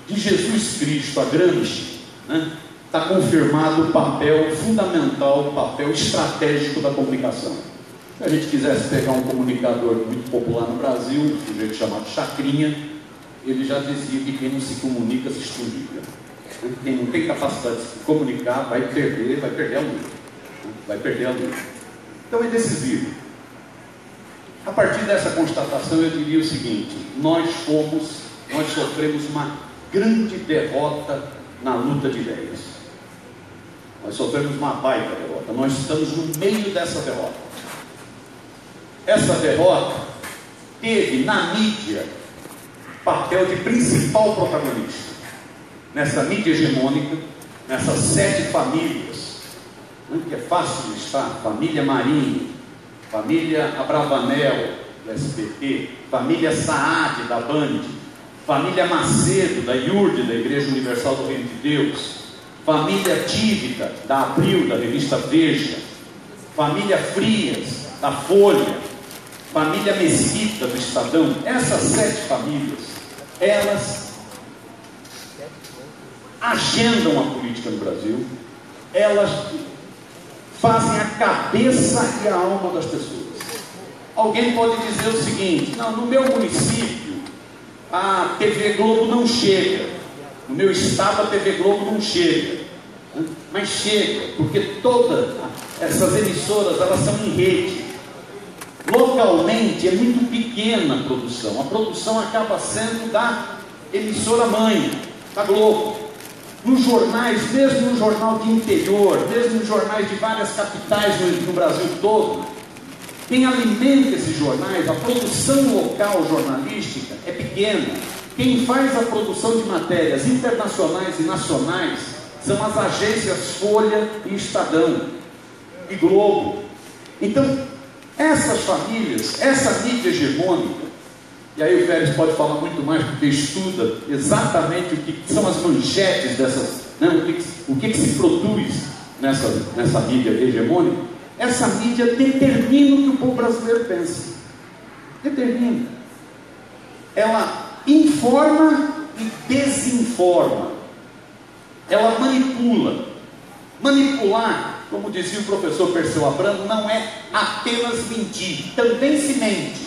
de Jesus Cristo a Gramsci, né, está confirmado o papel fundamental, o papel estratégico da comunicação. Se a gente quisesse pegar um comunicador muito popular no Brasil, um sujeito chamado Chacrinha, ele já dizia que quem não se comunica se estudia. Quem não tem capacidade de se comunicar vai perder a luta. Vai perder a luta. Então é decisivo. A partir dessa constatação eu diria o seguinte: nós sofremos uma grande derrota na luta de ideias. Nós sofremos uma baita derrota. Nós estamos no meio dessa derrota. Essa derrota teve na mídia papel de principal protagonista. Nessa mídia hegemônica, nessas 7 famílias, que é fácil de listar: família Marinho, família Abravanel, do SBT, família Saad, da Band, família Macedo, da IURD, da Igreja Universal do Reino de Deus, família Tívica, da Abril, da revista Veja, família Frias, da Folha, família Mesquita, do Estadão. Essas 7 famílias, elas agendam a política no Brasil, elas fazem a cabeça e a alma das pessoas. Alguém pode dizer o seguinte: não, no meu município a TV Globo não chega, no meu estado a TV Globo não chega. Mas chega, porque todas essas emissoras, elas são em rede. Localmente é muito pequena a produção acaba sendo da emissora mãe, da Globo. Nos jornais, mesmo no jornal de interior, mesmo nos jornais de várias capitais no Brasil todo, quem alimenta esses jornais, a produção local jornalística é pequena. Quem faz a produção de matérias internacionais e nacionais são as agências Folha e Estadão e Globo. Então, essas famílias, essa mídia hegemônica, e aí o Félix pode falar muito mais, porque estuda exatamente o que são as manchetes dessas, né, o que se produz nessa mídia hegemônica. Essa mídia determina o que o povo brasileiro pensa. Determina. Ela informa e desinforma. Ela manipula. Manipular, como dizia o professor Perseu Abramo, não é apenas mentir, também se mente.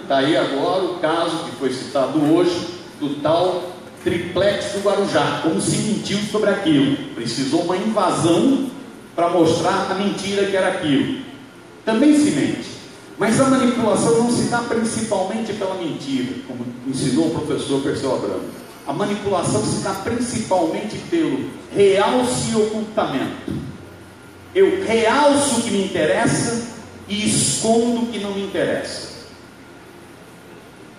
Está aí agora o caso que foi citado hoje, do tal triplex do Guarujá. Como se mentiu sobre aquilo. Precisou uma invasão para mostrar a mentira que era aquilo. Também se mente. Mas a manipulação não se dá principalmente pela mentira, como ensinou o professor Perseu Abramo. A manipulação se dá principalmente pelo realce e ocultamento. Eu realço o que me interessa e escondo o que não me interessa.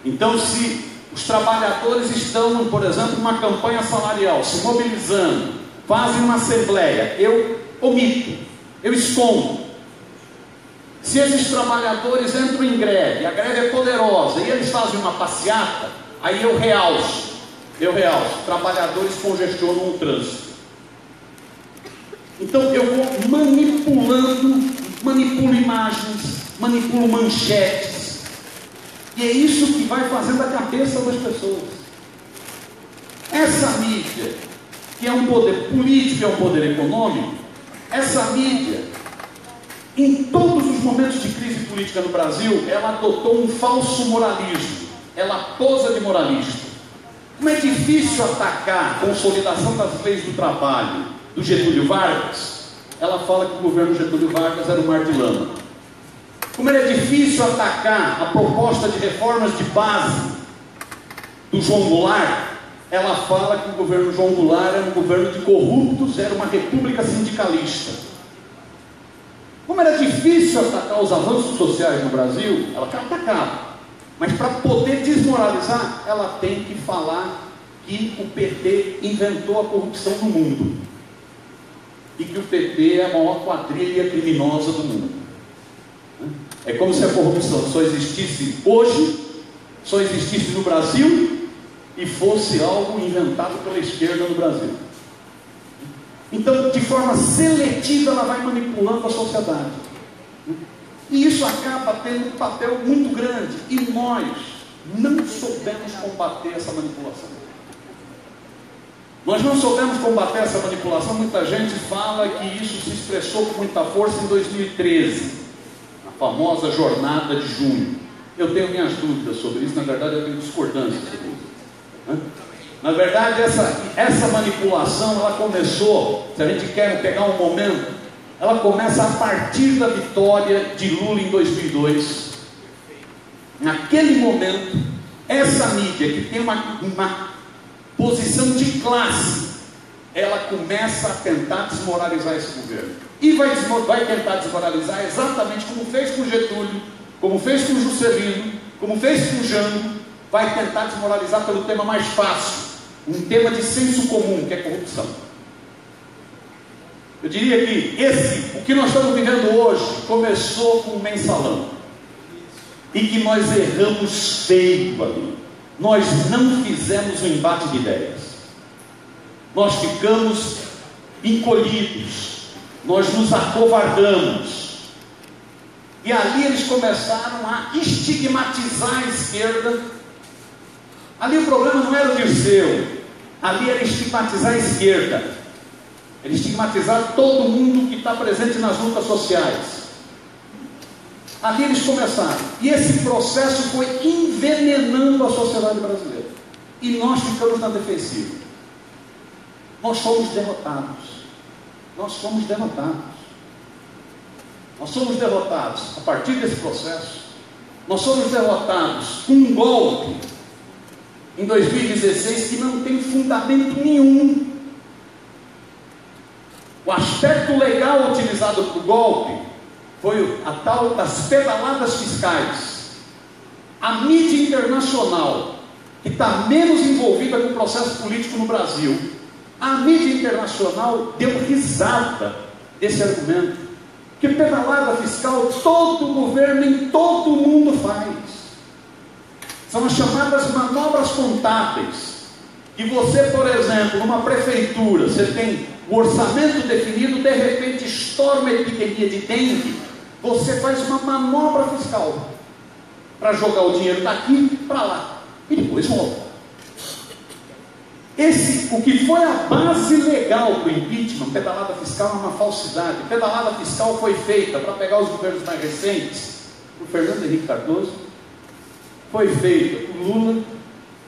Então, se os trabalhadores estão, por exemplo, numa campanha salarial, se mobilizando, fazem uma assembleia, eu omito, eu escondo. Se esses trabalhadores entram em greve, a greve é poderosa, e eles fazem uma passeata, aí eu realço. Trabalhadores congestionam o trânsito. Então eu vou manipulo imagens, manipulo manchetes. E é isso que vai fazendo a cabeça das pessoas. Essa mídia, que é um poder político, é um poder econômico, essa mídia, em todos os momentos de crise política no Brasil, ela adotou um falso moralismo. Ela posa de moralista. Como é difícil atacar a consolidação das leis do trabalho do Getúlio Vargas, ela fala que o governo Getúlio Vargas era um mar de lama. Como é difícil atacar a proposta de reformas de base do João Goulart, ela fala que o governo João Goulart era um governo de corruptos, era uma república sindicalista. Como era difícil atacar os avanços sociais no Brasil, ela atacava. Mas para poder desmoralizar, ela tem que falar que o PT inventou a corrupção no mundo. E que o PT é a maior quadrilha criminosa do mundo. É como se a corrupção só existisse hoje, só existisse no Brasil, e fosse algo inventado pela esquerda no Brasil. Então, de forma seletiva, ela vai manipulando a sociedade. E isso acaba tendo um papel muito grande. E nós, não soubemos combater essa manipulação. Nós não soubemos combater essa manipulação. Muita gente fala que isso se expressou com muita força em 2013, a famosa jornada de junho. Eu tenho minhas dúvidas sobre isso, na verdade eu tenho discordâncias sobre isso. Na verdade, essa manipulação, ela começou, se a gente quer pegar um momento, ela começa a partir da vitória de Lula em 2002. Naquele momento, essa mídia que tem uma posição de classe, ela começa a tentar desmoralizar esse governo. E vai tentar desmoralizar exatamente como fez com Getúlio, como fez com Juscelino, como fez com Jango. Vai tentar desmoralizar pelo tema mais fácil, um tema de senso comum, que é corrupção. Eu diria que o que nós estamos vivendo hoje, começou com um mensalão, e que nós erramos feio ali. Nós não fizemos um embate de ideias, nós ficamos encolhidos, nós nos acovardamos, e ali eles começaram a estigmatizar a esquerda. Ali o problema não era o Dirceu, ali era estigmatizar a esquerda, era estigmatizar todo mundo que está presente nas lutas sociais. Ali eles começaram, e esse processo foi envenenando a sociedade brasileira, e nós ficamos na defensiva. Nós fomos derrotados, nós fomos derrotados, nós somos derrotados a partir desse processo. Nós somos derrotados com um golpe em 2016 que não tem fundamento nenhum. O aspecto legal utilizado para o golpe foi a tal das pedaladas fiscais. A mídia internacional, que está menos envolvida com o processo político no Brasil, a mídia internacional deu risada desse argumento, que pedalada fiscal todo governo em todo mundo faz. São as chamadas manobras contábeis, que você, por exemplo, numa prefeitura, você tem o orçamento definido, de repente estoura uma epidemia de dengue, você faz uma manobra fiscal para jogar o dinheiro daqui para lá e depois volta. O que foi a base legal para o impeachment, pedalada fiscal, é uma falsidade. Pedalada fiscal foi feita para pegar os governos mais recentes, por Fernando Henrique Cardoso, foi feita por Lula,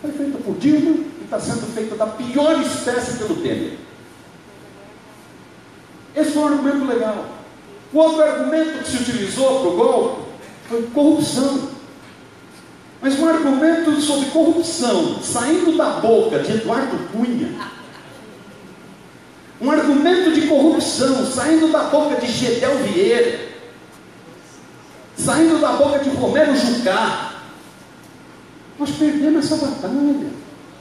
foi feita por Dilma, e está sendo feita da pior espécie pelo Temer. Esse foi um argumento legal. O outro argumento que se utilizou para o golpe foi corrupção. Mas um argumento sobre corrupção saindo da boca de Eduardo Cunha, um argumento de corrupção saindo da boca de Gedel Vieira, saindo da boca de Romero Jucá, nós perdemos essa batalha.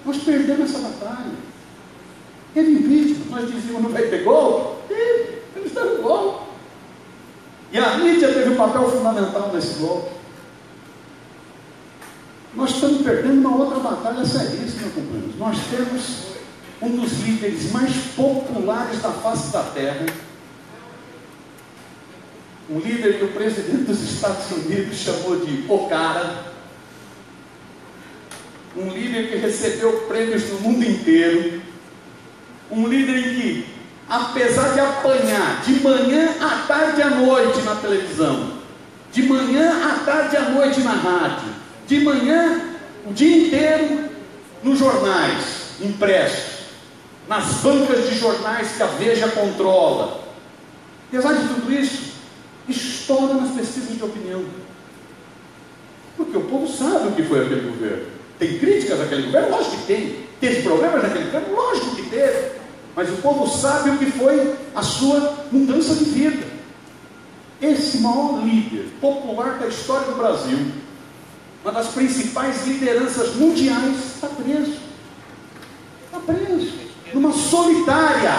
Nós perdemos essa batalha. Teve impeachment, nós dizíamos, não vai ter golpe? Eles deram golpe. E a mídia teve um papel fundamental nesse golpe. Nós estamos perdendo uma outra batalha seríssima, companheiros. Nós temos um dos líderes mais populares da face da terra, um líder que o presidente dos Estados Unidos chamou de O Cara, um líder que recebeu prêmios no mundo inteiro, um líder em que, apesar de apanhar de manhã à tarde à noite na televisão, de manhã à tarde à noite na rádio, de manhã o dia inteiro nos jornais impressos, nas bancas de jornais que a Veja controla, apesar de tudo isso, estoura nas pesquisas de opinião, porque o povo sabe o que foi aquele governo. Tem críticas àquele governo? Lógico que tem. Teve problemas naquele governo? Lógico que teve. Mas o povo sabe o que foi a sua mudança de vida. Esse maior líder popular da história do Brasil, uma das principais lideranças mundiais, está preso. Está preso. Numa solitária.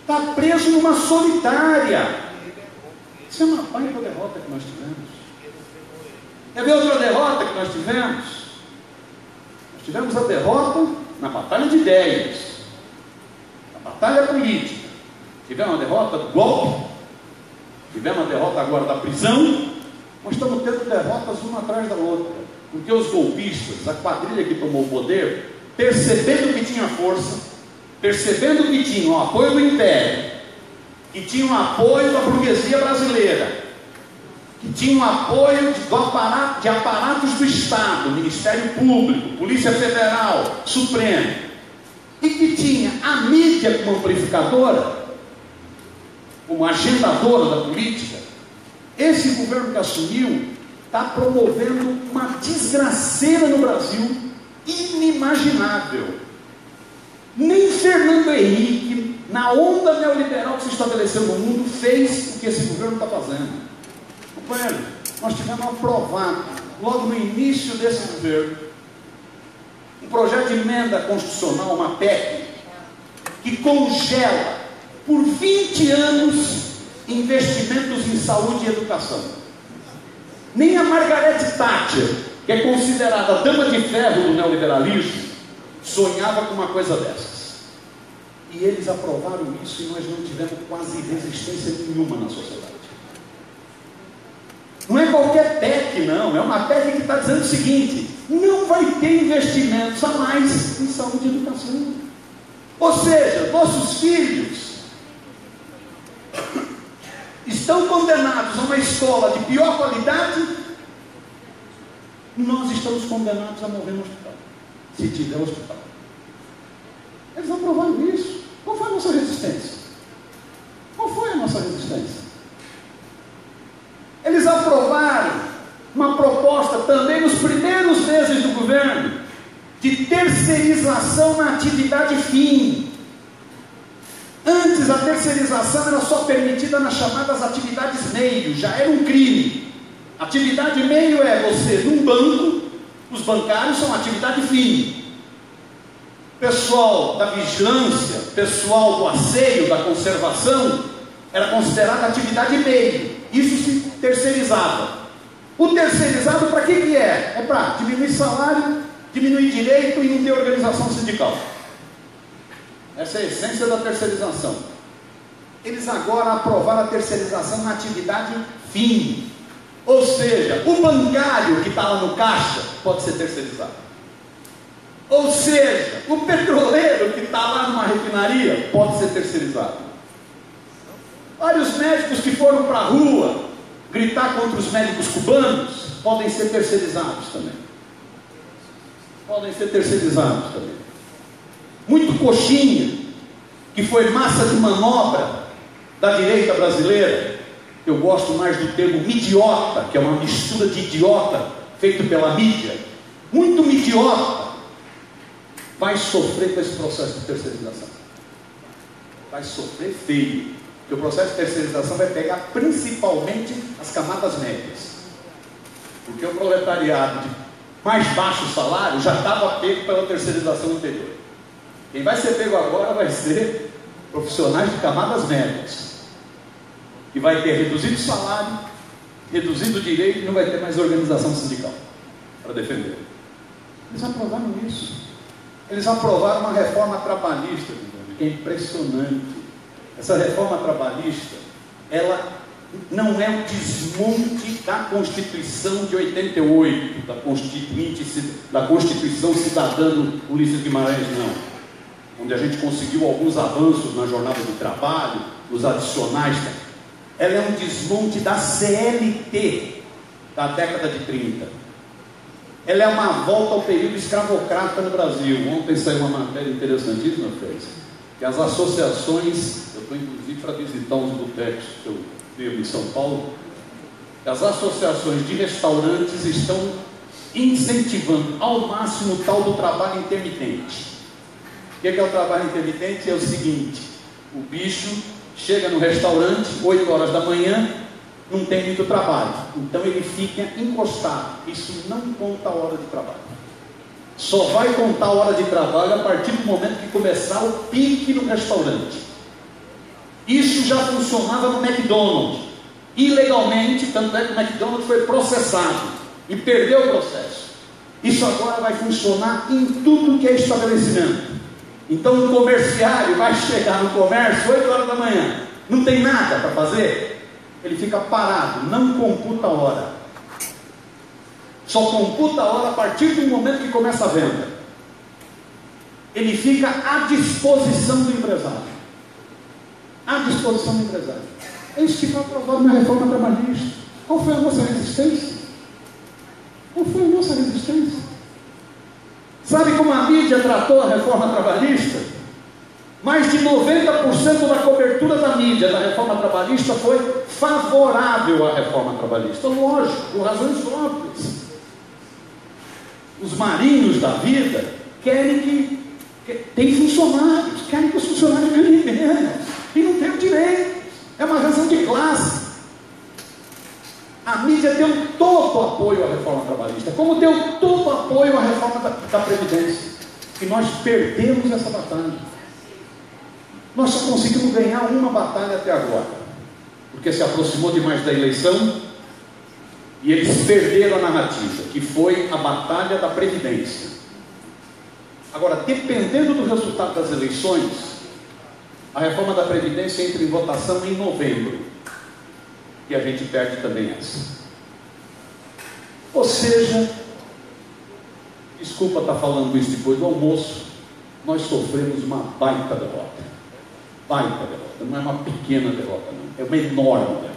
Está preso numa solitária. Isso é uma baita derrota que nós tivemos. Quer ver outra derrota que nós tivemos? Nós tivemos a derrota na batalha de ideias, na batalha política. Tivemos a derrota do golpe, tivemos a derrota agora da prisão, Nós estamos tendo derrotas uma atrás da outra, porque os golpistas, a quadrilha que tomou o poder, percebendo que tinha força, percebendo que tinha o apoio do Império, que tinha o apoio da burguesia brasileira, que tinha o apoio de aparatos do Estado, Ministério Público, Polícia Federal, Supremo, e que tinha a mídia como amplificadora, como agendadora da política. Esse governo que assumiu está promovendo uma desgraceira no Brasil inimaginável. Nem Fernando Henrique, na onda neoliberal que se estabeleceu no mundo, fez o que esse governo está fazendo. Companheiro, nós tivemos aprovado, logo no início desse governo, um projeto de emenda constitucional, uma PEC, que congela por 20 anos investimentos em saúde e educação. Nem a Margaret Thatcher, que é considerada a dama de ferro do neoliberalismo, sonhava com uma coisa dessas. E eles aprovaram isso e nós não tivemos quase resistência nenhuma na sociedade. Não é qualquer PEC, não. É uma PEC que está dizendo o seguinte: não vai ter investimentos a mais em saúde e educação. Ou seja, nossos filhos estão condenados a uma escola de pior qualidade e nós estamos condenados a morrer no hospital, se tiver hospital. Eles aprovaram isso. Qual foi a nossa resistência? Qual foi a nossa resistência? Eles aprovaram uma proposta também nos primeiros meses do governo de terceirização na atividade fim. Antes a terceirização era só permitida nas chamadas atividades meio, já era um crime. Atividade meio é você num banco, os bancários são atividade fim. Pessoal da vigilância, pessoal do asseio, da conservação, era considerada atividade meio. Isso se terceirizava. O terceirizado para que é? É para diminuir salário, diminuir direito e não ter organização sindical. Essa é a essência da terceirização. Eles agora aprovaram a terceirização na atividade fim. Ou seja, o bancário que está lá no caixa pode ser terceirizado. Ou seja, o petroleiro que está lá numa refinaria pode ser terceirizado. Vários médicos que foram para a rua gritar contra os médicos cubanos podem ser terceirizados também. Podem ser terceirizados também. Muito coxinha, que foi massa de manobra da direita brasileira. Eu gosto mais do termo idiota, que é uma mistura de idiota feito pela mídia. Muito idiota vai sofrer com esse processo de terceirização. Vai sofrer feio. Porque o processo de terceirização vai pegar principalmente as camadas médias. Porque o proletariado de mais baixo salário já estava pego pela terceirização anterior. Quem vai ser pego agora vai ser profissionais de camadas médias. E vai ter reduzido salário, reduzido direito e não vai ter mais organização sindical para defender. Eles aprovaram isso. Eles aprovaram uma reforma trabalhista, que é impressionante. Essa reforma trabalhista, ela não é um desmonte da Constituição de 88, da Constituição Cidadã do Ulisses Guimarães, não. Onde a gente conseguiu alguns avanços na jornada do trabalho, os adicionais. Ela é um desmonte da CLT da década de 30. Ela é uma volta ao período escravocrata no Brasil. Ontem saiu uma matéria interessantíssima, que as associações, eu estou inclusive para visitar uns botecos que eu vivo em São Paulo, as associações de restaurantes estão incentivando ao máximo o tal do trabalho intermitente. O que é o trabalho intermitente? É o seguinte: o bicho chega no restaurante 8 horas da manhã, não tem muito trabalho, então ele fica encostado. Isso não conta a hora de trabalho. Só vai contar a hora de trabalho a partir do momento que começar o pique no restaurante. Isso já funcionava no McDonald's, ilegalmente, tanto é que o McDonald's foi processado e perdeu o processo. Isso agora vai funcionar em tudo que é estabelecimento. Então o comerciário vai chegar no comércio 8 horas da manhã, não tem nada para fazer, ele fica parado, não computa a hora. só computa a hora a partir do momento que começa a venda. Ele fica à disposição do empresário. À disposição do empresário. É isso que foi aprovado na reforma trabalhista. Qual foi a nossa resistência? Qual foi a nossa resistência? Sabe como a mídia tratou a reforma trabalhista? Mais de 90% da cobertura da mídia da reforma trabalhista foi favorável à reforma trabalhista. Lógico, por razões óbvias. Os marinhos da vida querem que tem funcionários, querem que os funcionários ganhem menos e não tenham direitos. É uma razão de classe. A mídia deu todo o apoio à reforma trabalhista, como deu todo o apoio à reforma da Previdência. E nós perdemos essa batalha. Nós só conseguimos ganhar uma batalha até agora, porque se aproximou demais da eleição e eles perderam a narrativa, que foi a batalha da Previdência. Agora, dependendo do resultado das eleições, a reforma da Previdência entra em votação em novembro, e a gente perde também essa. Ou seja, desculpa estar falando isso depois do almoço, nós sofremos uma baita derrota. Baita derrota, não é uma pequena derrota, não, é uma enorme derrota.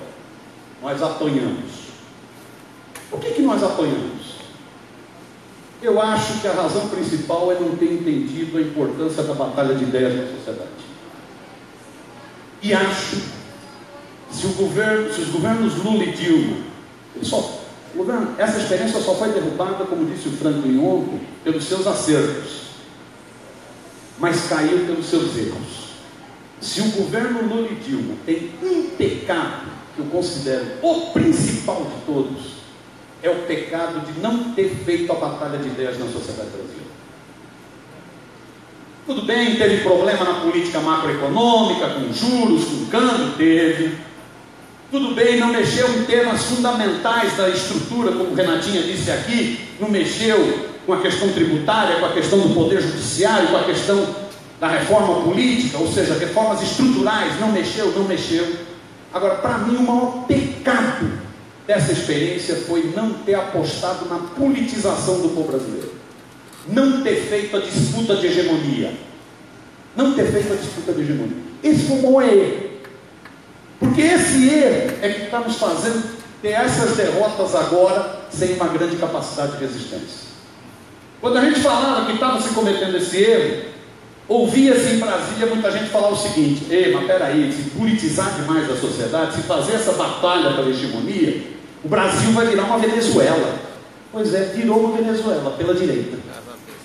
Nós apanhamos. Por que nós apanhamos? Eu acho que a razão principal é não ter entendido a importância da batalha de ideias na sociedade. E acho que se os governos Lula e Dilma, essa experiência só foi derrubada, como disse o Franklin ontem, pelos seus acertos, mas caiu pelos seus erros. Se o governo Lula e Dilma tem um pecado que eu considero o principal de todos, é o pecado de não ter feito a batalha de ideias na sociedade brasileira. Tudo bem, teve problema na política macroeconômica, com juros, com câmbio, teve. Tudo bem, não mexeu em temas fundamentais da estrutura, como Renatinha disse aqui, não mexeu com a questão tributária, com a questão do poder judiciário, com a questão da reforma política, ou seja, reformas estruturais, não mexeu. Agora, para mim, o maior pecado dessa experiência foi não ter apostado na politização do povo brasileiro, não ter feito a disputa de hegemonia, esse foi o maior erro, porque esse erro é que está nos fazendo ter essas derrotas agora, sem uma grande capacidade de resistência. Quando a gente falava que estava se cometendo esse erro, ouvia-se em Brasília muita gente falar o seguinte: ei, mas peraí, se politizar demais a sociedade, se fazer essa batalha pela hegemonia, o Brasil vai virar uma Venezuela. Pois é, virou uma Venezuela pela direita.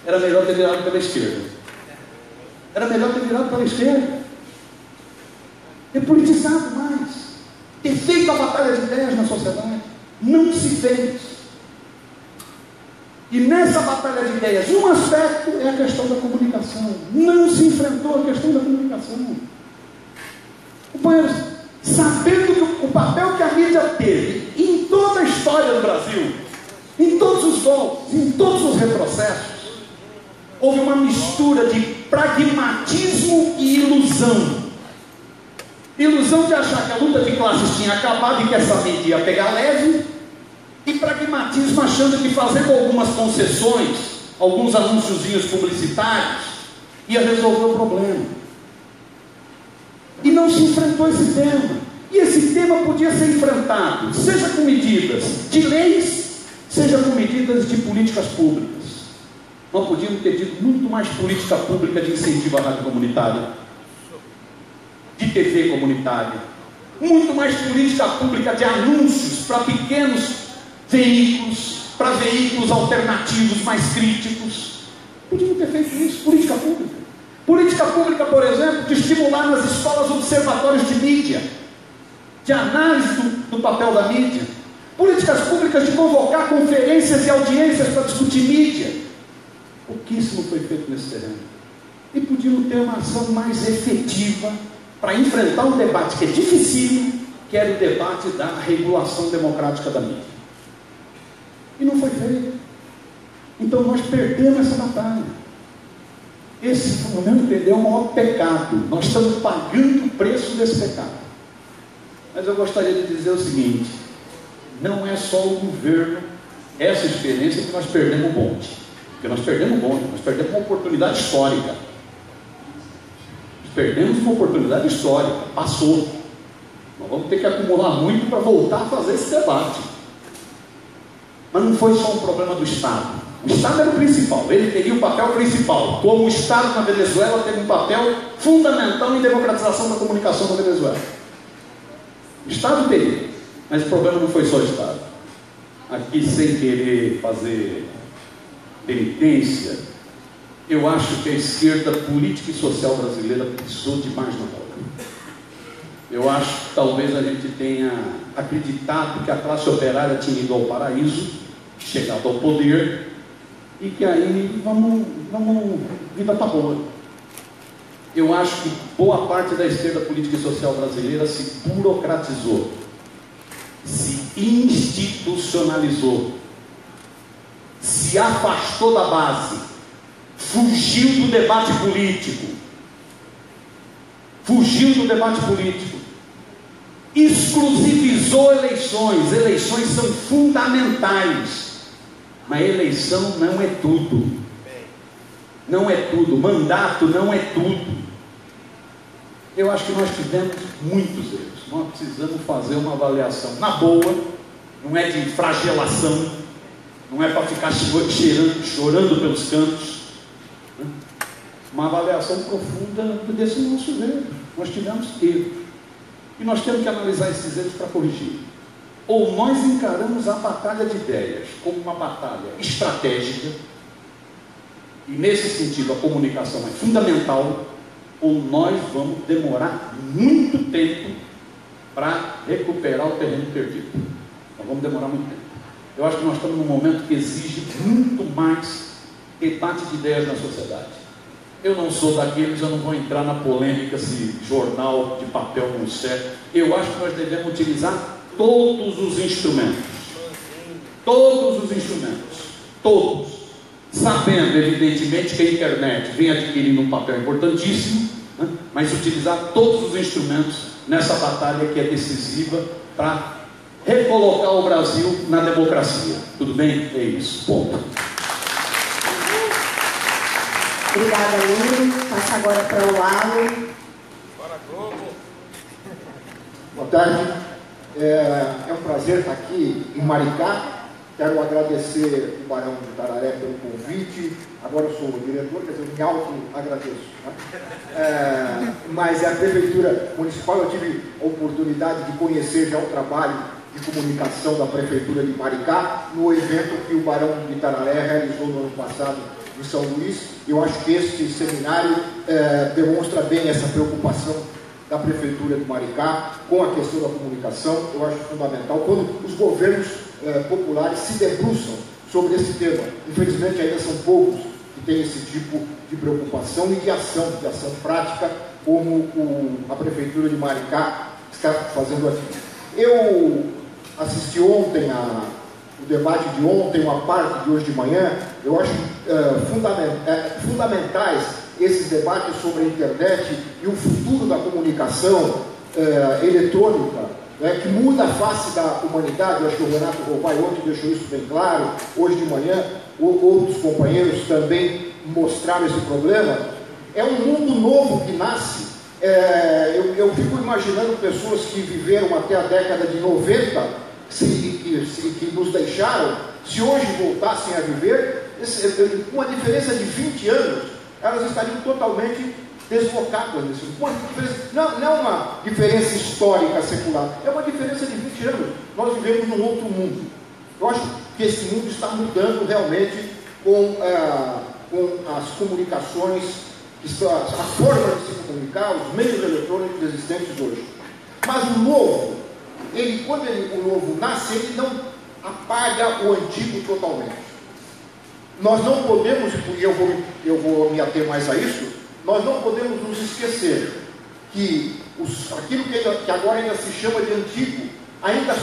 Era melhor ter virado pela esquerda. Ter politizado mais, ter feito a batalha de ideias na sociedade. Não se fez. E nessa batalha de ideias, um aspecto é a questão da comunicação. Não se enfrentou a questão da comunicação. Companheiros, sabendo que o papel que a mídia teve em toda a história do Brasil, em todos os golpes, em todos os retrocessos, houve uma mistura de pragmatismo e ilusão. Ilusão de achar que a luta de classes tinha acabado e que essa mídia ia pegar leve, e pragmatismo achando que fazendo algumas concessões, alguns anúnciozinhos publicitários, ia resolver o problema. E não se enfrentou esse tema. E esse tema podia ser enfrentado, seja com medidas de leis, seja com medidas de políticas públicas. Nós podíamos ter tido muito mais política pública de incentivo à rádio comunitária, de TV comunitária, muito mais política pública de anúncios para pequenos veículos, para veículos alternativos mais críticos. Podíamos ter feito isso, política pública. Política pública, por exemplo, de estimular nas escolas observatórios de mídia, de análise do papel da mídia. Políticas públicas de convocar conferências e audiências para discutir mídia. Pouquíssimo foi feito nesse terreno. E podíamos ter uma ação mais efetiva para enfrentar um debate que é dificílimo, que era o debate da regulação democrática da mídia. E não foi feito. Então nós perdemos essa batalha. Esse, no meu entender, é o maior pecado. Nós estamos pagando o preço desse pecado. Mas eu gostaria de dizer o seguinte: não é só o governo essa experiência que nós perdemos o bonde. Porque nós perdemos o bonde, nós perdemos uma oportunidade histórica. Nós perdemos uma oportunidade histórica, passou. Nós vamos ter que acumular muito para voltar a fazer esse debate. Mas não foi só um problema do Estado. O Estado era o principal, ele teria um papel principal. Como o Estado na Venezuela teve um papel fundamental em democratização da comunicação da Venezuela. O Estado teria, mas o problema não foi só o Estado. Aqui, sem querer fazer penitência, eu acho que a esquerda política e social brasileira pisou demais na bola. Eu acho que talvez a gente tenha acreditado que a classe operária tinha ido ao paraíso, chegado ao poder, e que aí vamos vida tá boa. Eu acho que boa parte da esquerda política e social brasileira se burocratizou, se institucionalizou, se afastou da base, fugiu do debate político, exclusivizou eleições. Eleições são fundamentais, mas eleição não é tudo. Não é tudo, mandato não é tudo. Eu acho que nós tivemos muitos erros. Nós precisamos fazer uma avaliação na boa, não é de flagelação, não é para ficar chorando pelos cantos, né? Uma avaliação profunda desse nosso erro. Nós tivemos erros e nós temos que analisar esses erros para corrigir. Ou nós encaramos a batalha de ideias como uma batalha estratégica, e nesse sentido a comunicação é fundamental, ou nós vamos demorar muito tempo para recuperar o terreno perdido. Nós vamos demorar muito tempo. Eu acho que nós estamos num momento que exige muito mais debate de ideias na sociedade. Eu não sou daqueles, eu não vou entrar na polêmica se jornal de papel não serve. Eu acho que nós devemos utilizar todos os instrumentos. Todos. Sabendo, evidentemente, que a internet vem adquirindo um papel importantíssimo, né? Mas utilizar todos os instrumentos nessa batalha que é decisiva para recolocar o Brasil na democracia. Tudo bem? É isso. Ponto. Obrigada, Lino. Passa agora para o Lalo. Bora, Globo. Boa tarde. É um prazer estar aqui em Maricá. Quero agradecer o Barão de Itararé pelo convite. Agora eu sou o diretor, quer dizer, eu me auto-agradeço. Né? Mas a Prefeitura Municipal, eu tive a oportunidade de conhecer já o trabalho de comunicação da Prefeitura de Maricá no evento que o Barão de Itararé realizou no ano passado em São Luís. Eu acho que este seminário demonstra bem essa preocupação da Prefeitura de Maricá com a questão da comunicação. Eu acho fundamental quando os governos populares se debruçam sobre esse tema. Infelizmente ainda são poucos que têm esse tipo de preocupação e de ação prática, como a Prefeitura de Maricá está fazendo aqui. Eu assisti ontem o debate de ontem, uma parte de hoje de manhã. Eu acho fundamentais esses debates sobre a internet e o futuro da comunicação eletrônica, né, que muda a face da humanidade. Eu acho que o Renato Rovai ontem deixou isso bem claro. Hoje de manhã, outros companheiros também mostraram esse problema. É um mundo novo que nasce. Eu fico imaginando pessoas que viveram até a década de 90, que nos deixaram, se hoje voltassem a viver, com uma diferença de 20 anos, elas estariam totalmente deslocadas. Não é uma diferença histórica secular, é uma diferença de 20 anos. Nós vivemos num outro mundo. Eu acho que esse mundo está mudando realmente com as comunicações, a forma de se comunicar, os meios eletrônicos existentes hoje. Mas o novo, quando o novo nasce, ele não apaga o antigo totalmente. Nós não podemos, e eu vou me ater mais a isso, nós não podemos nos esquecer que aquilo que agora ainda se chama de antigo ainda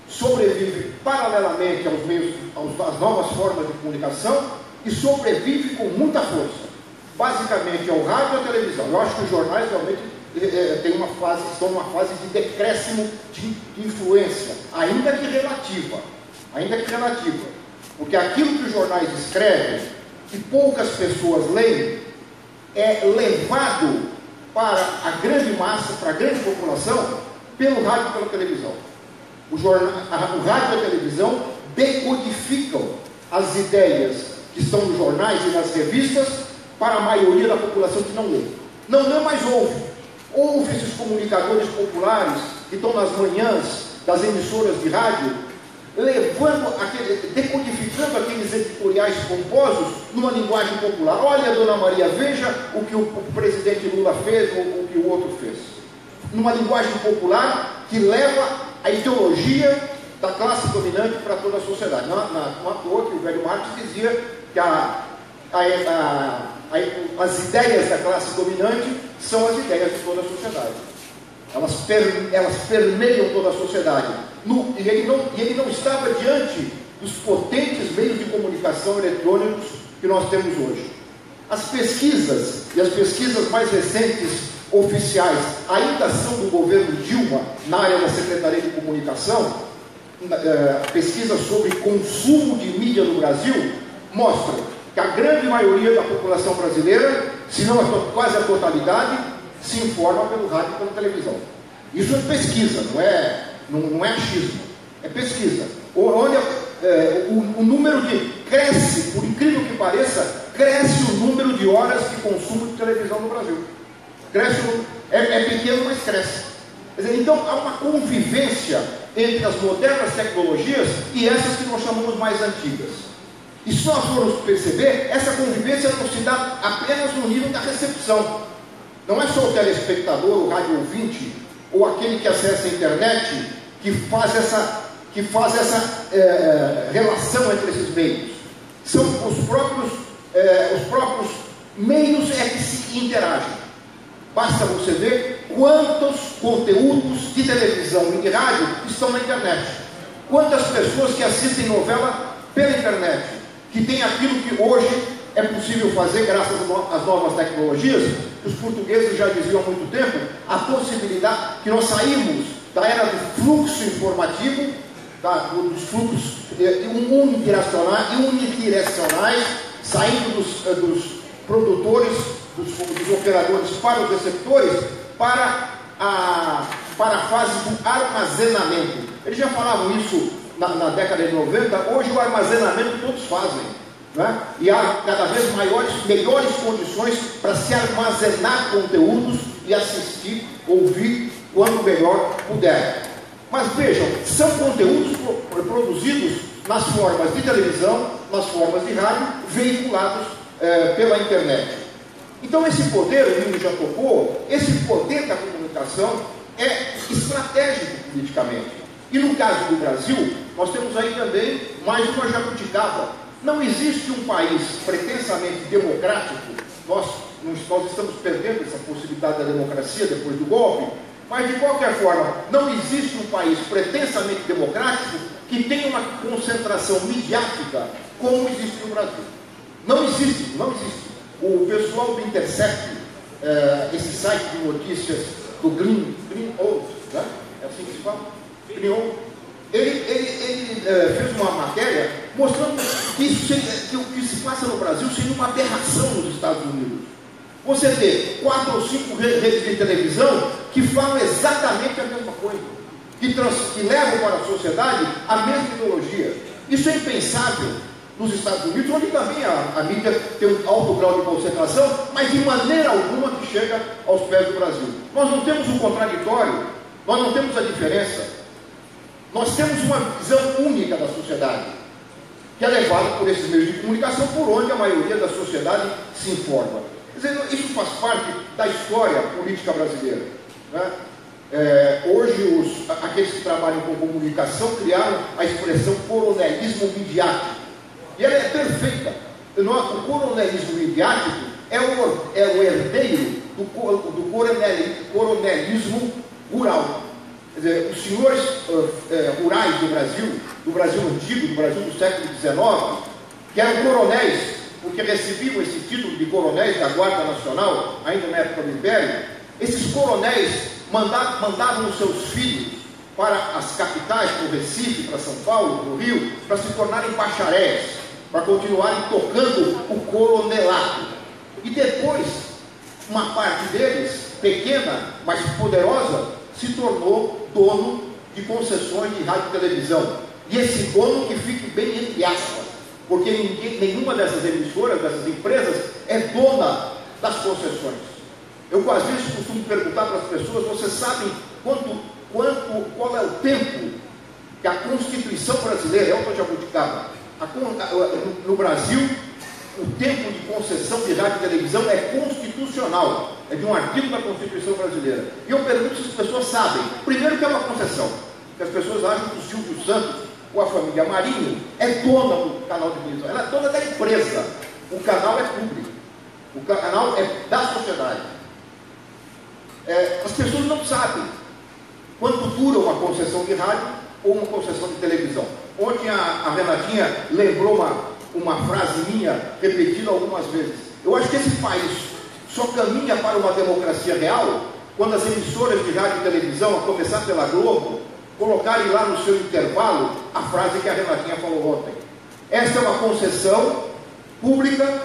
sobrevive paralelamente aos meios, às novas formas de comunicação, e sobrevive com muita força. Basicamente é o rádio e a televisão. Eu acho que os jornais realmente estão numa fase de decréscimo de influência, ainda que relativa. ainda que relativa, porque aquilo que os jornais escrevem, que poucas pessoas leem, é levado para a grande massa, para a grande população, pelo rádio e pela televisão. O rádio e a televisão decodificam as ideias que estão nos jornais e nas revistas para a maioria da população que não lê. Não lê, mas ouve. Ouve esses comunicadores populares que estão nas manhãs das emissoras de rádio, decodificando aqueles editoriais pomposos numa linguagem popular. Olha, Dona Maria, veja o que o presidente Lula fez ou o que o outro fez. Numa linguagem popular que leva a ideologia da classe dominante para toda a sociedade. Não à toa que o velho Marx dizia que as ideias da classe dominante são as ideias de toda a sociedade. Elas permeiam toda a sociedade. E ele não estava diante dos potentes meios de comunicação eletrônicos que nós temos hoje. As pesquisas, e as pesquisas mais recentes oficiais, ainda são do governo Dilma, na área da Secretaria de Comunicação, pesquisas sobre consumo de mídia no Brasil, mostram que a grande maioria da população brasileira, se não quase a totalidade, se informa pelo rádio e pela televisão. Isso é pesquisa, não é achismo, é pesquisa. Olha, o número cresce, por incrível que pareça, cresce o número de horas de consumo de televisão no Brasil. Cresce, é pequeno, mas cresce. Quer dizer, então há uma convivência entre as modernas tecnologias e essas que nós chamamos mais antigas. E se nós formos perceber, essa convivência não se dá apenas no nível da recepção. Não é só o telespectador, o rádio ouvinte, ou aquele que acessa a internet, que faz essa relação entre esses meios. São os próprios meios que se interagem. Basta você ver quantos conteúdos de televisão e de rádio estão na internet. Quantas pessoas que assistem novela pela internet, que tem aquilo que hoje é possível fazer graças às novas tecnologias. Os portugueses já diziam há muito tempo a possibilidade que nós saímos da era do fluxo informativo, dos fluxos unidirecionais, saindo dos produtores, dos operadores para os receptores, para a fase do armazenamento. Eles já falavam isso na década de 90, hoje o armazenamento todos fazem, né? E há cada vez melhores condições para se armazenar conteúdos e assistir, ouvir, quando melhor puder. Mas vejam, são conteúdos produzidos nas formas de televisão, nas formas de rádio, veiculados pela internet. Então esse poder, o Nilo já tocou, esse poder da comunicação é estratégico politicamente. E no caso do Brasil, nós temos aí também mais uma jabuticaba. Não existe um país pretensamente democrático, nós estamos perdendo essa possibilidade da democracia depois do golpe, mas de qualquer forma, não existe um país pretensamente democrático que tenha uma concentração midiática como existe no Brasil. Não existe. O pessoal do Intercept, esse site de notícias do Greenwald, né? É assim que se fala? Greenwald. Ele fez uma matéria mostrando que o que se passa no Brasil seria uma aberração nos Estados Unidos. Você vê 4 ou 5 redes de televisão que falam exatamente a mesma coisa, que levam para a sociedade a mesma ideologia. Isso é impensável nos Estados Unidos, onde também a mídia tem um alto grau de concentração, mas de maneira alguma que chega aos pés do Brasil. Nós não temos um contraditório, nós não temos a diferença. Nós temos uma visão única da sociedade, que é levada por esses meios de comunicação, por onde a maioria da sociedade se informa. Quer dizer, isso faz parte da história política brasileira, né? Hoje, aqueles que trabalham com comunicação criaram a expressão coronelismo midiático. E ela é perfeita. O coronelismo midiático é o herdeiro do coronelismo rural. Quer dizer, os senhores rurais do Brasil antigo, do Brasil do século XIX, que eram coronéis, porque recebiam esse título de coronéis da Guarda Nacional, ainda na época do Império, esses coronéis mandavam os seus filhos para as capitais, para o Recife, para São Paulo, para o Rio, para se tornarem bacharéis, para continuarem tocando o coronelato. E depois, uma parte deles, pequena, mas poderosa, se tornou dono de concessões de rádio e televisão. E esse dono, que fique bem entre aspas, porque nenhuma dessas emissoras, dessas empresas, é dona das concessões. Eu às vezes costumo perguntar para as pessoas: vocês sabem qual é o tempo que a Constituição brasileira, eu estou de Jabuticaba, no Brasil, o tempo de concessão de rádio e televisão é constitucional, é de um artigo da Constituição brasileira. E eu pergunto se as pessoas sabem, primeiro, que é uma concessão, que as pessoas acham que o Silvio Santos ou a família Marinho é dona do canal de televisão, ela é dona da empresa, o canal é público, o canal é da sociedade. As pessoas não sabem quanto dura uma concessão de rádio ou uma concessão de televisão. Ontem a Renatinha lembrou uma frase minha, repetida algumas vezes. Eu acho que esse país só caminha para uma democracia real quando as emissoras de rádio e televisão, a começar pela Globo, colocarem lá no seu intervalo a frase que a Renatinha falou ontem. Esta é uma concessão pública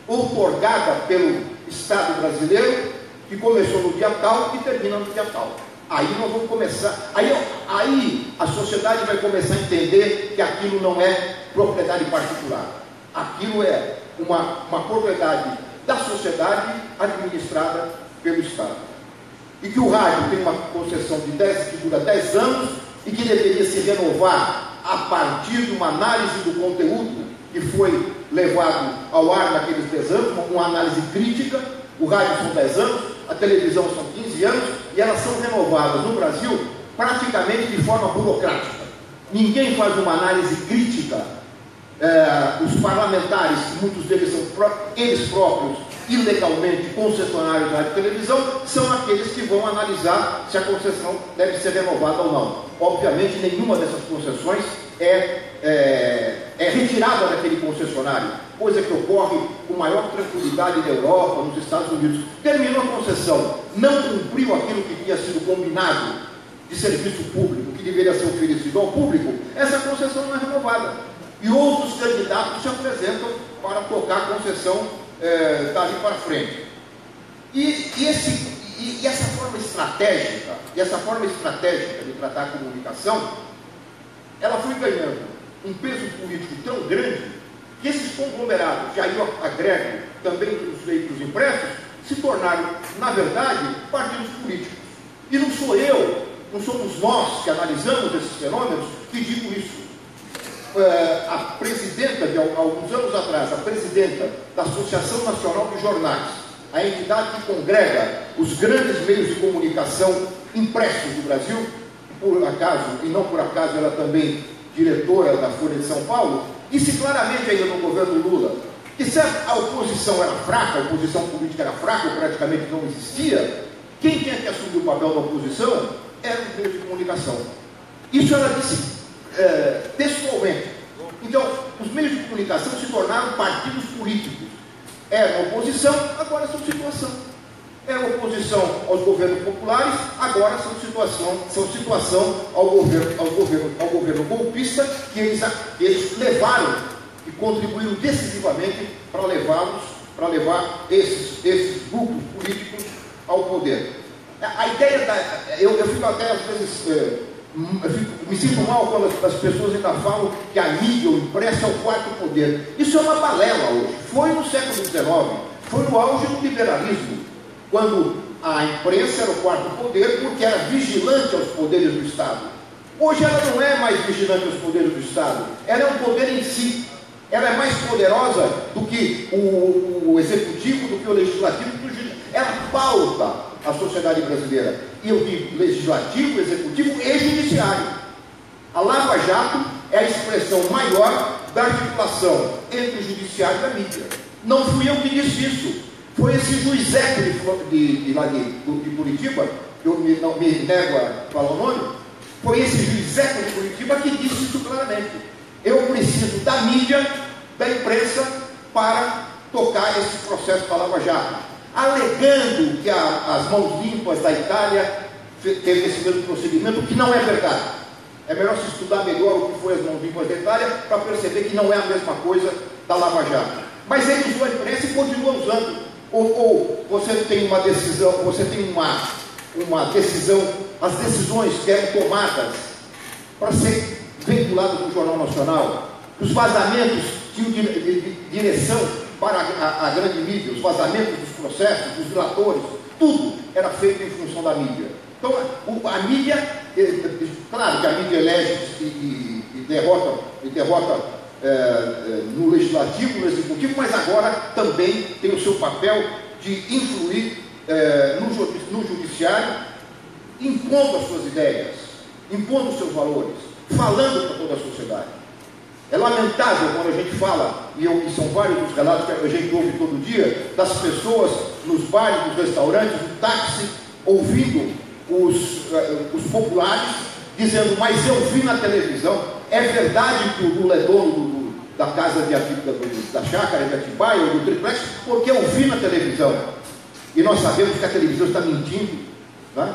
outorgada pelo Estado brasileiro, que começou no dia tal e termina no dia tal. Aí nós vamos começar, aí a sociedade vai começar a entender que aquilo não é propriedade particular. Aquilo é uma propriedade da sociedade administrada pelo Estado. E que o rádio tem uma concessão que dura 10 anos e que deveria se renovar a partir de uma análise do conteúdo que foi levado ao ar naqueles 10 anos, uma análise crítica. O rádio são 10 anos, a televisão são 15 anos, e elas são renovadas no Brasil praticamente de forma burocrática. Ninguém faz uma análise crítica. Os parlamentares, muitos deles são eles próprios, ilegalmente concessionários de rádio e televisão, são aqueles que vão analisar se a concessão deve ser renovada ou não. Obviamente, nenhuma dessas concessões é retirada daquele concessionário, coisa que ocorre com maior tranquilidade na Europa, nos Estados Unidos. Terminou a concessão, não cumpriu aquilo que tinha sido combinado de serviço público, que deveria ser oferecido ao público, essa concessão não é renovada. E outros candidatos se apresentam para tocar a concessão dali para frente. E essa forma estratégica de tratar a comunicação, ela foi ganhando um peso político tão grande que esses conglomerados, que aí agregam também os veículos impressos, se tornaram, na verdade, partidos políticos. E não sou eu, não somos nós que analisamos esses fenômenos que digo isso. A presidenta, de alguns anos atrás, a presidenta da Associação Nacional de Jornais, a entidade que congrega os grandes meios de comunicação impressos do Brasil, por acaso, e não por acaso, ela também diretora da Folha de São Paulo, disse claramente ainda no governo Lula que se a oposição era fraca, a oposição política era fraca, ou praticamente não existia, quem tinha que assumir o papel da oposição era o meio de comunicação. Isso ela disse textualmente. Então, os meios de comunicação se tornaram partidos políticos. Era oposição, agora são situação. Era oposição aos governos populares, agora são situação ao governo golpista, que eles levaram e contribuíram decisivamente para levar esses grupos políticos ao poder. A ideia eu fico até às vezes me sinto mal quando as pessoas ainda falam que a mídia, o impresso, é o quarto poder. Isso é uma balela hoje. Foi no século XIX, foi no auge do liberalismo, quando a imprensa era o quarto poder, porque era vigilante aos poderes do Estado. Hoje ela não é mais vigilante aos poderes do Estado, ela é um poder em si. Ela é mais poderosa do que o executivo, do que o legislativo, do que o judiciário. Ela pauta a sociedade brasileira. E eu digo legislativo, executivo e judiciário. A Lava Jato é a expressão maior da articulação entre o judiciário e a mídia. Não fui eu que disse isso. Foi esse juizeco de Curitiba, que eu me nego a falar o nome, foi esse juizeco de Curitiba que disse isso claramente. Eu preciso da mídia, da imprensa, para tocar esse processo da Lava Jato, alegando que as mãos limpas da Itália teve esse mesmo procedimento, o que não é verdade. É melhor se estudar melhor o que foi as mãos limpas da Itália para perceber que não é a mesma coisa da Lava Jato. Mas ele usou a imprensa e continua usando. Ou você tem uma decisão, uma decisão, as decisões que eram tomadas para ser veiculadas no Jornal Nacional, os vazamentos tinham direção para a grande mídia, os vazamentos dos processos, dos relatores, tudo era feito em função da mídia. Então, a mídia, claro que a mídia elege e derrota no legislativo, no executivo, mas agora também tem o seu papel de influir no judiciário, impondo as suas ideias, impondo os seus valores, falando para toda a sociedade. É lamentável quando a gente fala, e são vários os relatos que a gente ouve todo dia, das pessoas nos bares, nos restaurantes, no táxi, ouvindo os populares, dizendo, mas eu vi na televisão, é verdade que o Lula é dono da casa da chácara de Atibaia ou do triplex, porque eu vi na televisão. E nós sabemos que a televisão está mentindo, né?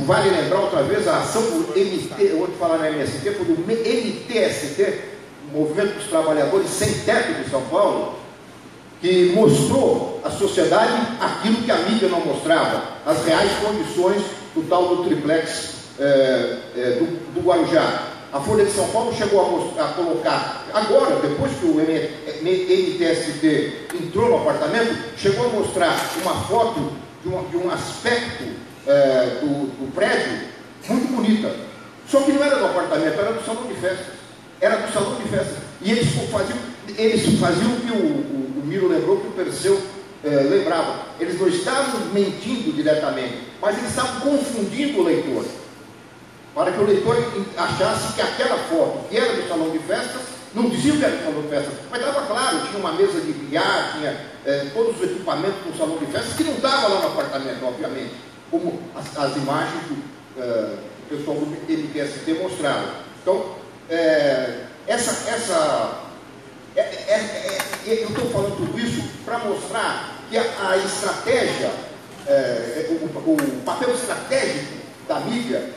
Vale lembrar outra vez a ação do eu vou te falar na MST, foi do MTST, Movimento dos Trabalhadores Sem Teto de São Paulo, que mostrou à sociedade aquilo que a mídia não mostrava, as reais condições do tal do triplex do Guarujá. A Folha de São Paulo chegou a colocar, agora, depois que o MTST entrou no apartamento, chegou a mostrar uma foto de um aspecto do prédio muito bonita. Só que não era do apartamento, era do salão de festas. Era do salão de festas. E eles faziam o que o Miro lembrou, que o Perseu lembrava. Eles não estavam mentindo diretamente, mas eles estavam confundindo o leitor, para que o leitor achasse que aquela foto que era do salão de festas, não dizia que era do salão de festas, mas estava claro, tinha uma mesa de bilhar, tinha todos os equipamentos do salão de festas, que não estava lá no apartamento, obviamente, como as imagens que o pessoal do MTST mostraram. Então, eu estou falando tudo isso para mostrar que a estratégia, o papel estratégico da mídia,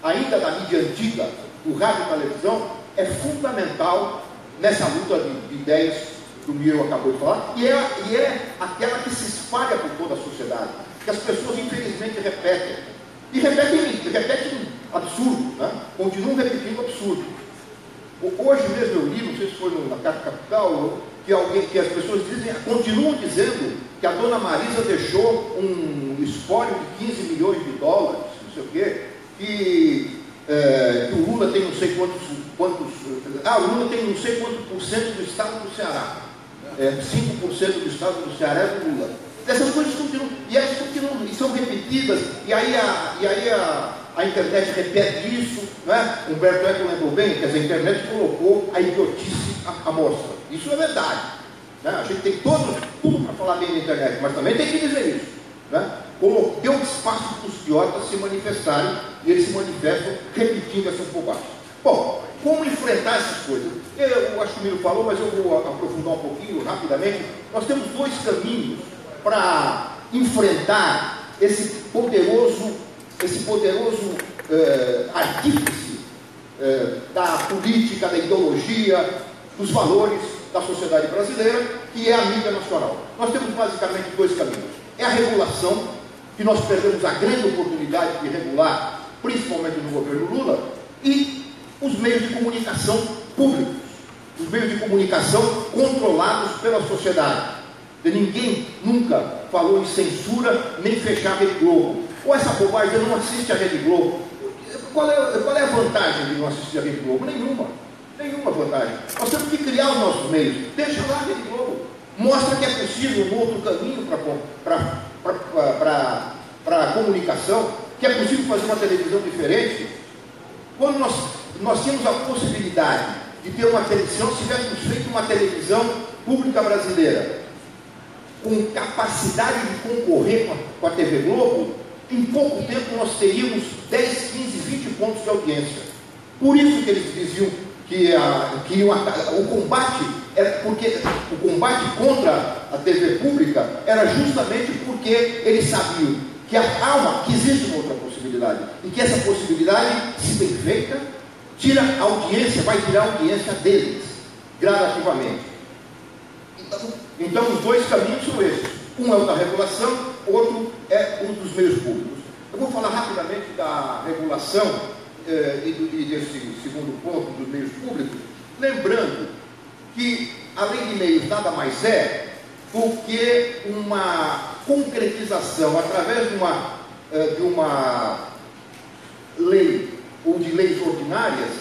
ainda da mídia antiga, do rádio e televisão, é fundamental nessa luta de ideias que o Miro acabou de falar, e é aquela que se espalha por toda a sociedade, que as pessoas infelizmente repetem, e repetem absurdo, né? Continuam repetindo absurdo. Hoje mesmo eu li, não sei se foi na Carta Capital, que as pessoas continuam dizendo que a dona Marisa deixou um espólio de 15 milhões de dólares, não sei o quê, que o Lula tem não sei quantos o Lula tem não sei quanto por cento do estado do Ceará. 5% do estado do Ceará é do Lula. Essas coisas continuam, e elas continuam, e são repetidas, e aí a internet repete isso, né? Humberto Eco lembrou bem que a internet colocou a idiotice à mostra. Isso é verdade, né? A gente tem tudo para falar bem na internet, mas também tem que dizer isso, né? Deu espaço para os idiotas se manifestarem, e eles se manifestam repetindo essas bobagens. Bom, como enfrentar essas coisas? Eu acho que o Miro falou, mas eu vou aprofundar um pouquinho rapidamente. Nós temos dois caminhos para enfrentar esse poderoso artífice da política, da ideologia, dos valores da sociedade brasileira, que é a mídia nacional. Nós temos basicamente dois caminhos. É a regulação, que nós perdemos a grande oportunidade de regular, principalmente no governo Lula, e os meios de comunicação públicos, os meios de comunicação controlados pela sociedade. Ninguém nunca falou em censura, nem fechar a Rede Globo. Ou essa bobagem, não assiste a Rede Globo. Qual é a vantagem de não assistir a Rede Globo? Nenhuma vantagem. Nós temos que criar os nossos meios. Deixa lá a Rede Globo. Mostra que é possível um outro caminho para a comunicação, que é possível fazer uma televisão diferente. Quando nós tínhamos a possibilidade de ter uma televisão, se tivéssemos feito uma televisão pública brasileira, com capacidade de concorrer com a TV Globo, em pouco tempo nós teríamos 10, 15, 20 pontos de audiência. Por isso que eles diziam que o combate porque o combate contra a TV pública era justamente porque eles sabiam que existe uma outra possibilidade. possibilidade. E que essa possibilidade, se bem feita, tira a audiência, vai tirar a audiência deles, gradativamente. Então os dois caminhos são esses. Um é o da regulação, outro é o dos meios públicos. Eu vou falar rapidamente da regulação e desse segundo ponto dos meios públicos, lembrando que a lei de meios nada mais é do que uma concretização através de uma lei ou de leis ordinárias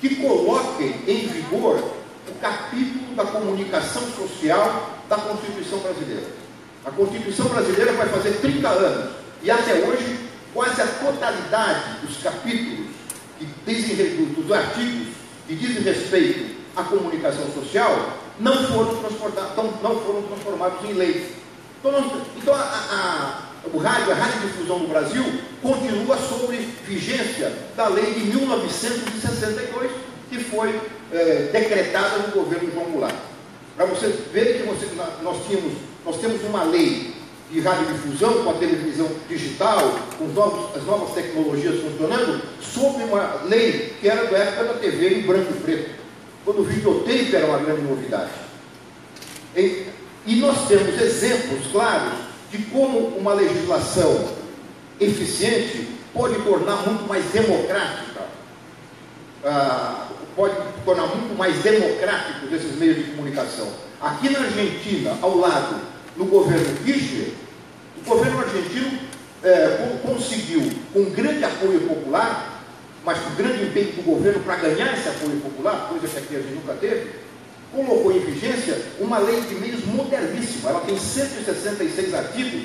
que coloquem em vigor o capítulo da comunicação social da Constituição brasileira. A Constituição brasileira vai fazer 30 anos e até hoje quase a totalidade dos capítulos dos artigos que dizem respeito à comunicação social não foram transformados em lei. Então a radiodifusão no Brasil continua sob vigência da lei de 1962, que foi decretada no governo João Goulart. Para vocês verem que nós temos uma lei de radiodifusão com a televisão digital, com as novas tecnologias funcionando, sob uma lei que era da época da TV em branco e preto, quando o videotape era uma grande novidade. E nós temos exemplos claros de como uma legislação eficiente pode tornar muito mais democrática, esses meios de comunicação. Aqui na Argentina, ao lado, no governo Kirchner, o governo argentino conseguiu, com grande apoio popular, mas com grande empenho do governo para ganhar esse apoio popular, coisa que aqui a gente nunca teve, colocou em vigência uma lei de meios moderníssima. Ela tem 166 artigos,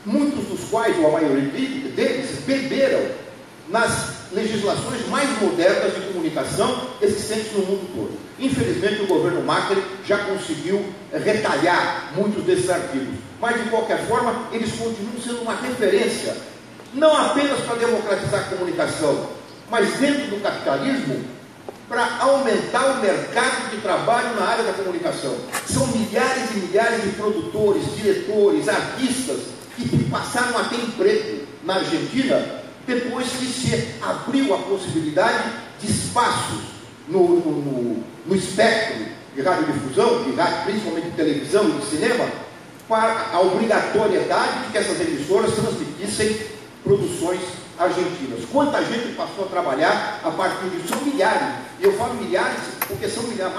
muitos dos quais, ou a maioria deles, beberam nas legislações mais modernas de comunicação existentes no mundo todo. Infelizmente, o governo Macri já conseguiu retalhar muitos desses artigos, mas de qualquer forma, eles continuam sendo uma referência, não apenas para democratizar a comunicação, mas dentro do capitalismo, para aumentar o mercado de trabalho na área da comunicação. São milhares e milhares de produtores, diretores, artistas que passaram a ter emprego na Argentina depois que se abriu a possibilidade de espaços no espectro de radiodifusão, principalmente de televisão e de cinema, para a obrigatoriedade de que essas emissoras transmitissem produções argentinas. Quanta gente passou a trabalhar a partir disso? São milhares. E eu falo milhares porque são milhares,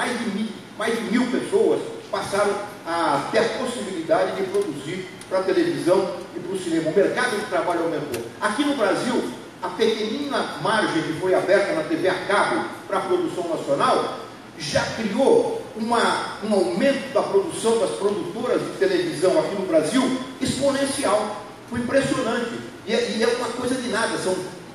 mais de mil pessoas passaram a ter a possibilidade de produzir para a televisão e para o cinema. O mercado de trabalho aumentou. Aqui no Brasil, a pequenina margem que foi aberta na TV a cabo para a produção nacional já criou um aumento da produção das produtoras de televisão aqui no Brasil exponencial. Foi impressionante. E é uma coisa de nada,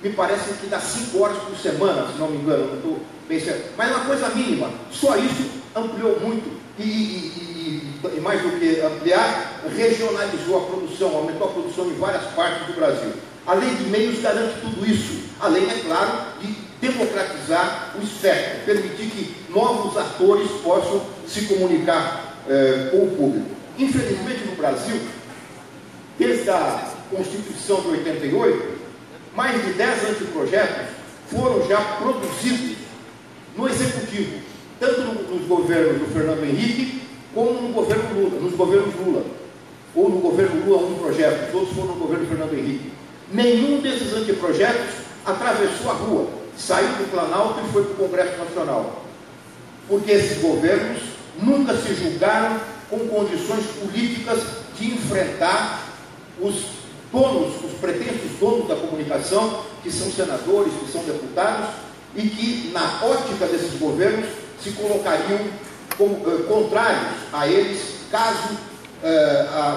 me parece que dá 5 horas por semana, se não me engano, não estou bem certo. Mas é uma coisa mínima. Só isso ampliou muito. E mais do que ampliar, regionalizou a produção, aumentou a produção em várias partes do Brasil. A lei de meios garante tudo isso, além, é claro, de democratizar o espectro, permitir que novos atores possam se comunicar com o público. Infelizmente, no Brasil, desde a Constituição de 88, mais de 10 anteprojetos foram já produzidos no Executivo, tanto nos governos do Fernando Henrique, como no governo Lula, nos governos Lula. Ou no governo Lula, um projeto, todos foram no governo Fernando Henrique. Nenhum desses anteprojetos atravessou a rua, saiu do Planalto e foi para o Congresso Nacional. Porque esses governos nunca se julgaram com condições políticas de enfrentar os pretensos donos da comunicação, que são senadores, que são deputados, e que, na ótica desses governos, se colocariam como contrários a eles, caso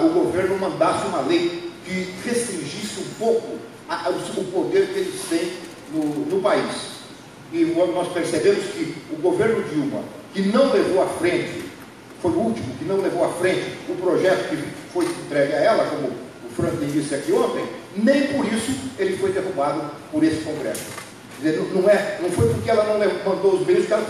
o governo mandasse uma lei que restringisse um pouco o poder que eles têm no país. E nós percebemos que o governo Dilma, que não levou à frente, foi o último que não levou à frente o projeto que foi entregue a ela, como o Franklin disse aqui ontem, nem por isso ele foi derrubado por esse Congresso. Quer dizer, não foi porque ela não mandou os meios, que ela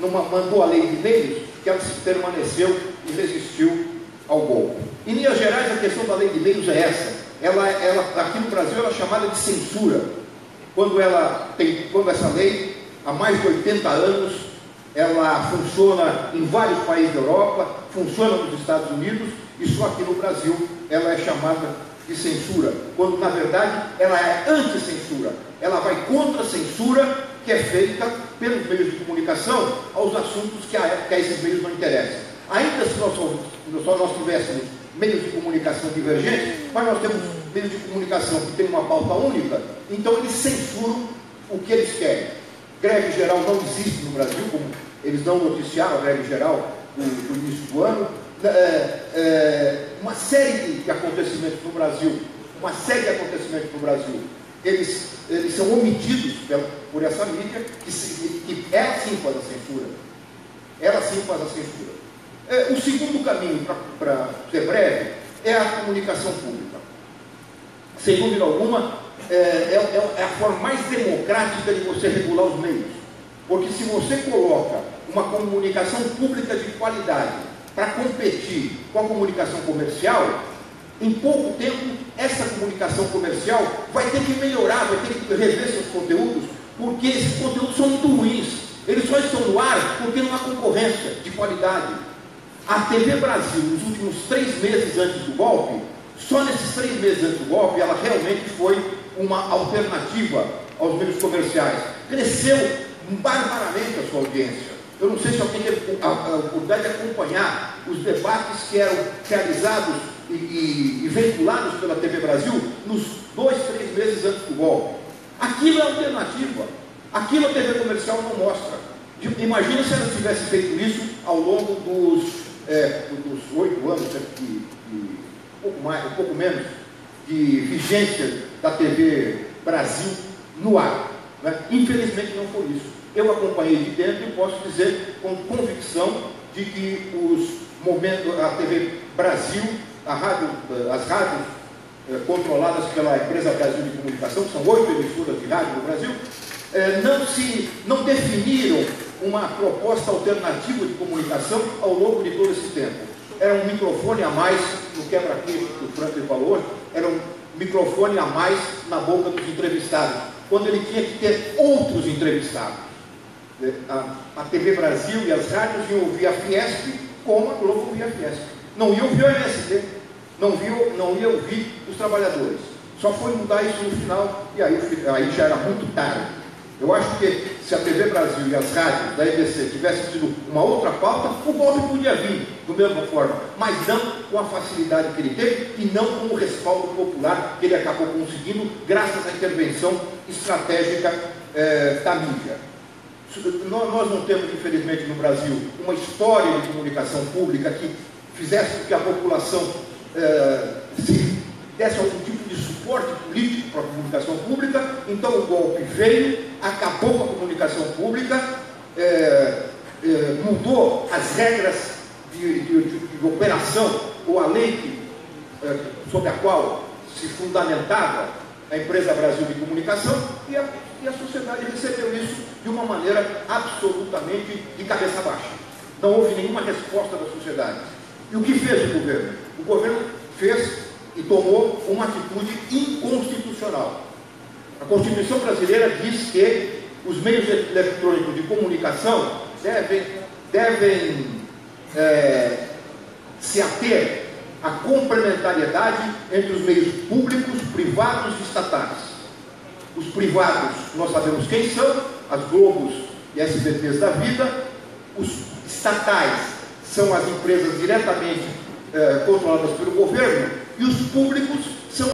não mandou a lei de meios, que ela se permaneceu e resistiu ao golpe. Em linhas gerais, a questão da lei de meios é essa. aqui no Brasil ela é chamada de censura. Quando essa lei, há mais de 80 anos, ela funciona em vários países da Europa, funciona nos Estados Unidos, e só aqui no Brasil ela é chamada de censura, quando na verdade ela é anti-censura. Ela vai contra a censura que é feita pelos meios de comunicação aos assuntos que a esses meios não interessam. Ainda se nós tivéssemos meios de comunicação divergentes, mas nós temos meios de comunicação que têm uma pauta única, então eles censuram o que eles querem. Greve geral não existe no Brasil, como eles não noticiaram a greve geral do início do ano. Uma série de acontecimentos no Brasil, eles são omitidos por essa mídia, que ela sim faz a censura. O segundo caminho, para ser breve, é a comunicação pública. Sem dúvida alguma, é a forma mais democrática de você regular os meios. Porque se você coloca uma comunicação pública de qualidade para competir com a comunicação comercial, em pouco tempo, essa comunicação comercial vai ter que melhorar, vai ter que rever seus conteúdos, porque esses conteúdos são muito ruins. Eles só estão no ar porque não há concorrência de qualidade. A TV Brasil, nos últimos 3 meses antes do golpe, só nesses 3 meses antes do golpe, ela realmente foi uma alternativa aos meios comerciais. Cresceu barbaramente a sua audiência. Eu não sei se alguém teve a oportunidade de acompanhar os debates que eram realizados e veiculados pela TV Brasil nos 2, 3 meses antes do golpe. Aquilo é alternativa. Aquilo a TV comercial não mostra. Imagina se ela tivesse feito isso ao longo dos 8 anos, um pouco menos, de vigência da TV Brasil no ar. Né? Infelizmente não foi isso. Eu acompanhei de dentro e posso dizer com convicção de que a TV Brasil, as rádios controladas pela Empresa Brasil de Comunicação, que são 8 emissoras de rádio no Brasil, não definiram uma proposta alternativa de comunicação ao longo de todo esse tempo. Era um microfone a mais no quebra-queixo que o Franklin falou hoje, era um microfone a mais na boca dos entrevistados, quando ele tinha que ter outros entrevistados. A TV Brasil e as rádios iam ouvir a Fiesp como a Globo ouvia a Fiesp. Não ia ouvir o MST, não ia ouvir os trabalhadores. Só foi mudar isso no final e aí já era muito tarde. Eu acho que se a TV Brasil e as rádios da EBC tivessem tido uma outra pauta, o golpe podia vir da mesma forma, mas não com a facilidade que ele teve e não com o respaldo popular que ele acabou conseguindo graças à intervenção estratégica da mídia. Nós não temos, infelizmente, no Brasil, uma história de comunicação pública que fizesse com que a população desse algum tipo de suporte político para a comunicação pública. Então o golpe veio, acabou com a comunicação pública, mudou as regras de operação, ou a lei sobre a qual se fundamentava a Empresa Brasil de Comunicação, e a sociedade recebeu isso de uma maneira absolutamente de cabeça baixa. Não houve nenhuma resposta da sociedade. E o que fez o governo? O governo fez e tomou uma atitude inconstitucional. A Constituição brasileira diz que os meios eletrônicos de comunicação devem se ater à complementariedade entre os meios públicos, privados e estatais. Os privados, nós sabemos quem são, as Globos e SBTs da vida. Os estatais são as empresas diretamente controladas pelo governo, e os públicos são